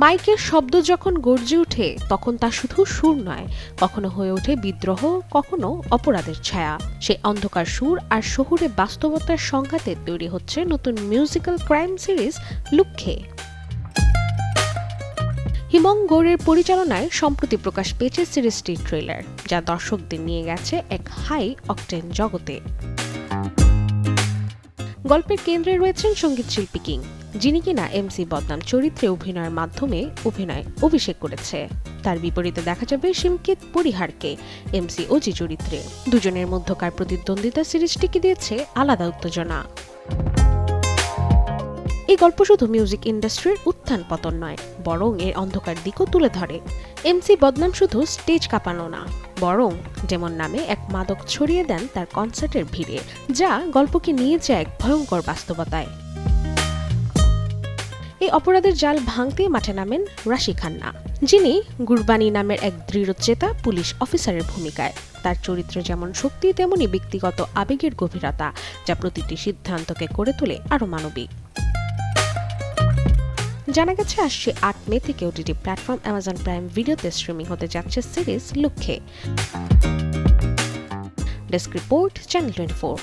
মাইকের শব্দ যখন গর্জে ওঠে তখন তা শুধু সুর নয়, কখনো হয়ে ওঠে বিদ্রোহ, কখনো অপরাধের ছায়া। সেই অন্ধকার সুর আর শহুরে বাস্তবতার সংঘাতে তৈরি হচ্ছে নতুন মিউজিক্যাল ক্রাইম সিরিজ লুক্ষে। হিমং গৌড়ের পরিচালনায় সম্প্রতি প্রকাশ পেয়েছে সিরিজটির ট্রেলার, যা দর্শকদের নিয়ে গেছে এক হাই অকটেন জগতে। গল্পের কেন্দ্রে রয়েছেন সঙ্গীত শিল্পী কিং, যিনি কিনা এমসি বদনাম চরিত্রে অভিনয়ের মাধ্যমে অভিষেক করেছে। তার বিপরীতে দেখা যাবে শিমকিত পরিহারকে এমসি ওজি চরিত্রে। দুজনের মধ্যকার প্রতিদ্বন্দ্বিতা সিরিজটিকে দিয়েছে আলাদা উত্তেজনা। এই গল্প শুধু মিউজিক ইন্ডাস্ট্রির উত্থান পতন নয়, বরং এর অন্ধকার দিকও তুলে ধরে। এমসি বদনাম শুধু স্টেজ কাঁপানো না, বরং যেমন নামে এক মাদক ছড়িয়ে দেন তার কনসার্টের ভিড়ে, যা গল্পকে নিয়ে যায় এক ভয়ঙ্কর বাস্তবতায়। এই অপরাধের জাল ভাঙতে মাঠে নামেন রাশি খান্না, যিনি গুরবানি নামের এক দৃঢ়চেতা পুলিশ অফিসারের ভূমিকায়। তার চরিত্র যেমন শক্তি, তেমনি ব্যক্তিগত আবেগের গভীরতা, যা প্রতিটি সিদ্ধান্তকে করে তোলে আরও মানবিক। জানা গেছে আসছে ৮ মে থেকে ওটিটি প্ল্যাটফর্ম অ্যামাজন প্রাইম ভিডিওতে স্ট্রিমিং হতে যাচ্ছে সিরিজ লুক্ষে। Desk report, channel 24।